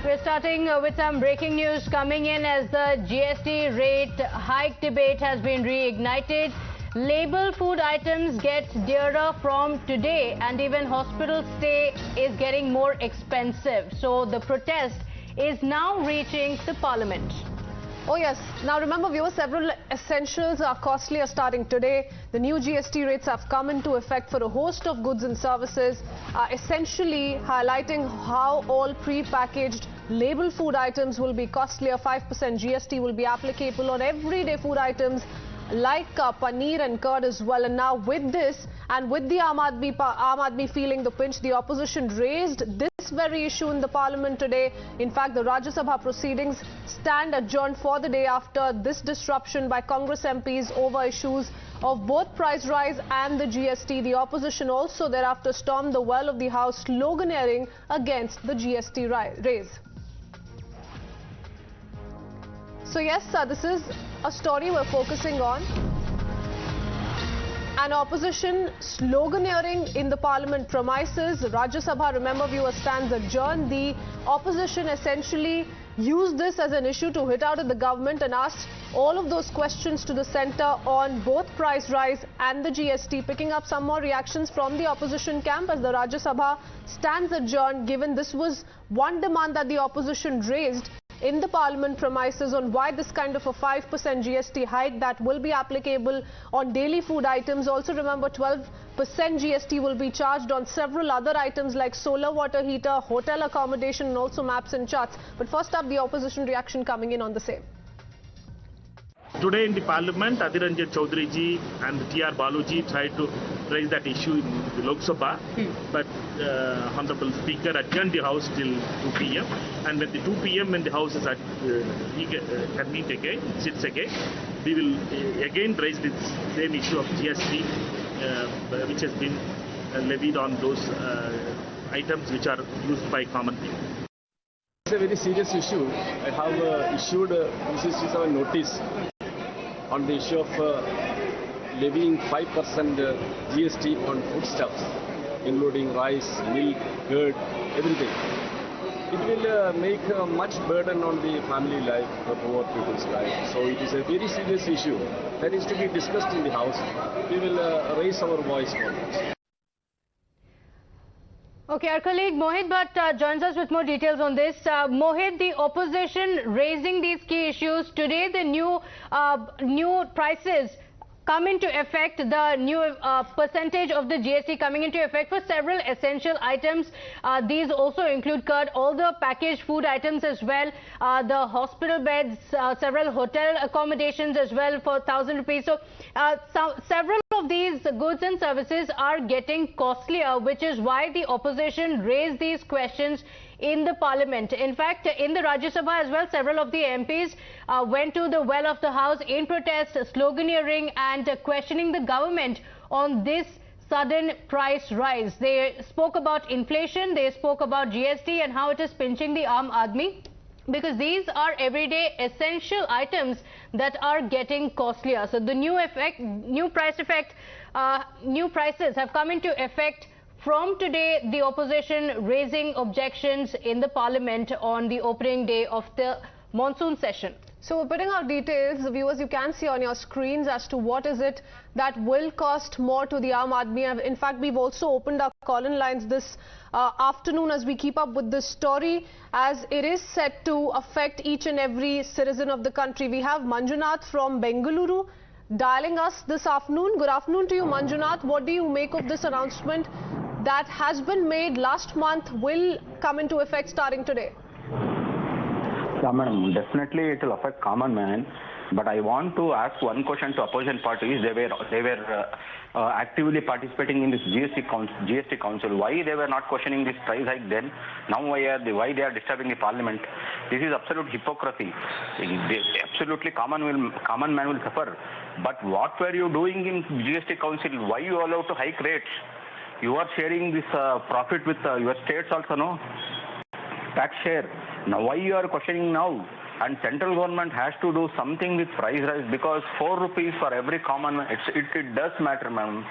We're starting with some breaking news coming in as the GST rate hike debate has been reignited. Label food items get dearer from today, and even hospital stay is getting more expensive. So the protest is now reaching the parliament. Oh yes. Now remember, viewers, several essentials are costlier starting today. The new GST rates have come into effect for a host of goods and services, essentially highlighting how all pre-packaged label food items will be costlier. 5% GST will be applicable on everyday food items like paneer and curd as well. And now with this, and with the Aam Aadmi feeling the pinch, the opposition raised this very issue in the parliament today. In fact, the Rajya Sabha proceedings stand adjourned for the day after this disruption by Congress MPs over issues of both price rise and the GST. The opposition also thereafter stormed the well of the House, sloganeering against the GST raise. So yes, this is a story we're focusing on. An opposition sloganeering in the parliament premises. Rajya Sabha, remember, viewers, stands adjourned. The opposition essentially used this as an issue to hit out at the government and asked all of those questions to the centre on both price rise and the GST, picking up some more reactions from the opposition camp as the Rajya Sabha stands adjourned, given this was one demand that the opposition raised in the parliament premises on why this kind of a 5% GST hike that will be applicable on daily food items. Also remember, 12% GST will be charged on several other items like solar water heater, hotel accommodation and also maps and charts. But first up, the opposition reaction coming in on the same. Today in the parliament, Adhir Ranjan Chaudhary ji and T.R. Baluji tried to raise that issue in the Lok Sabha, but Honorable Speaker adjourned the House till 2 p.m. And when the 2 p.m. when the House is sits again, we will again raise this same issue of GST, which has been levied on those items which are used by common people. It's a very serious issue. I have issued a notice on the issue of levying 5% GST on foodstuffs, including rice, milk, curd, everything. It will make much burden on the family life, the poor people's life. So it is a very serious issue that is to be discussed in the House. We will raise our voice for this. Okay, our colleague Mohit Bhatt joins us with more details on this. Mohit, the opposition raising these key issues today, the new prices come into effect, the new percentage of the GST coming into effect for several essential items. These also include curd, all the packaged food items as well, the hospital beds, several hotel accommodations as well for 1,000 rupees. So several of these goods and services are getting costlier, which is why the opposition raised these questions in the parliament. In fact, in the Rajya Sabha as well, several of the MPs went to the well of the House in protest, sloganeering and questioning the government on this sudden price rise. They spoke about inflation, they spoke about GST and how it is pinching the Aam Aadmi, because these are everyday essential items that are getting costlier. So the new prices have come into effect from today. The opposition raising objections in the parliament on the opening day of the monsoon session. So we're putting out details, viewers, you can see on your screens as to what is it that will cost more to the Aam Aadmi. In fact, we've also opened our call-in lines this afternoon as we keep up with this story, as it is set to affect each and every citizen of the country. We have Manjunath from Bengaluru dialing us this afternoon. Good afternoon to you, Manjunath. What do you make of this announcement that has been made last month will come into effect starting today? Yeah, madam, definitely it will affect common man. But I want to ask one question to opposition parties. They were actively participating in this GST council. Why they were not questioning this price hike then? Now why they are disturbing the parliament? This is absolute hypocrisy. Absolutely common man will suffer. But what were you doing in GST council? Why you allowed to hike rates? You are sharing this profit with your states also, no? Tax share. Now why you are questioning now? And central government has to do something with price rise, because 4 rupees for every common man, it does matter, ma'am,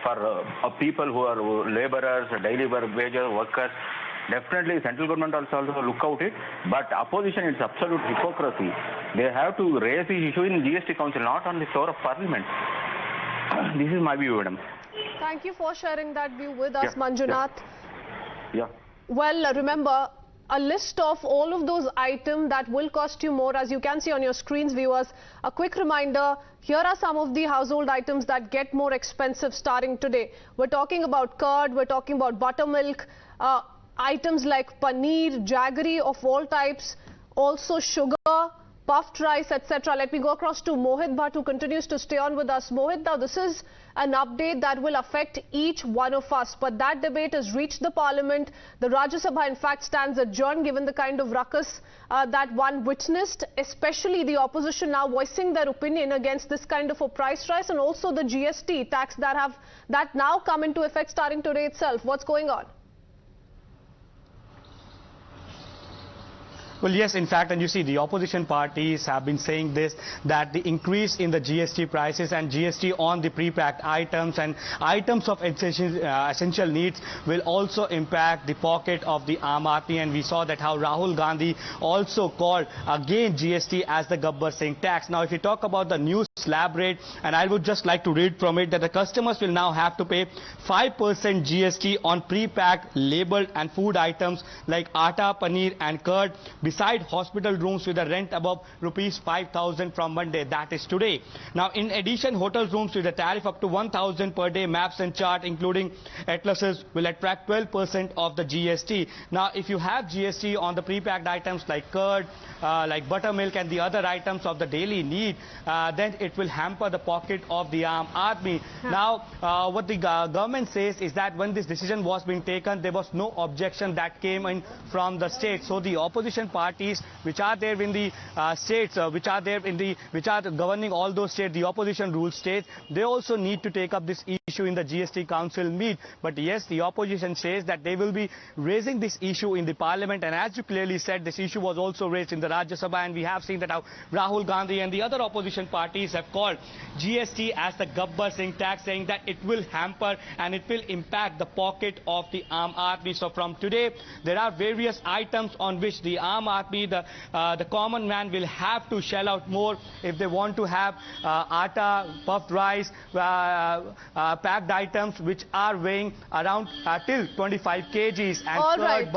for people who are laborers, daily wages workers. Definitely, central government also look out it. But opposition, it's absolute hypocrisy. They have to raise the issue in GST Council, not on the floor of Parliament. This is my view, madam. Thank you for sharing that view with us, Yeah, Manjunath. Yeah. Well, remember, a list of all of those items that will cost you more, as you can see on your screens, viewers. A quick reminder, here are some of the household items that get more expensive starting today. We're talking about curd, we're talking about buttermilk, items like paneer, jaggery of all types, also sugar, puffed rice, etc. Let me go across to Mohit Bhatt, who continues to stay on with us. Mohit, now this is an update that will affect each one of us, but that debate has reached the Parliament. The Rajya Sabha, in fact, stands adjourned given the kind of ruckus that one witnessed, especially the opposition now voicing their opinion against this kind of a price rise, and also the GST tax that now come into effect starting today itself. What's going on? Well, yes, in fact, and you see the opposition parties have been saying this, that the increase in the GST prices and GST on the pre-packed items and items of essential needs will also impact the pocket of the Aam Aadmi. And we saw that how Rahul Gandhi also called again GST as the Gabbar Singh tax. Now, if you talk about the new slab rate, and I would just like to read from it, that the customers will now have to pay 5% GST on pre-packed, labeled and food items like atta, paneer and curd, beside hospital rooms with a rent above rupees 5,000 from Monday, that is today. Now, in addition, hotel rooms with a tariff up to 1,000 per day, maps and chart including atlases will attract 12% of the GST. Now, if you have GST on the pre-packed items like curd, like buttermilk and the other items of the daily need, then it will hamper the pocket of the Aam Aadmi. Now, what the government says is that when this decision was being taken, there was no objection that came in from the state. So the opposition parties which are there in the states, which are governing all those states, the opposition rule states, they also need to take up this issue in the GST Council meet. But yes, the opposition says that they will be raising this issue in the Parliament, and as you clearly said, this issue was also raised in the Rajya Sabha, and we have seen that how Rahul Gandhi and the other opposition parties have called GST as the Gabbar Singh tax, saying that it will hamper and it will impact the pocket of the Aam Aadmi. So from today, there are various items on which the Aam Aadmi, the common man, will have to shell out more if they want to have atta, puffed rice, packed items which are weighing around till 25 kgs and all right.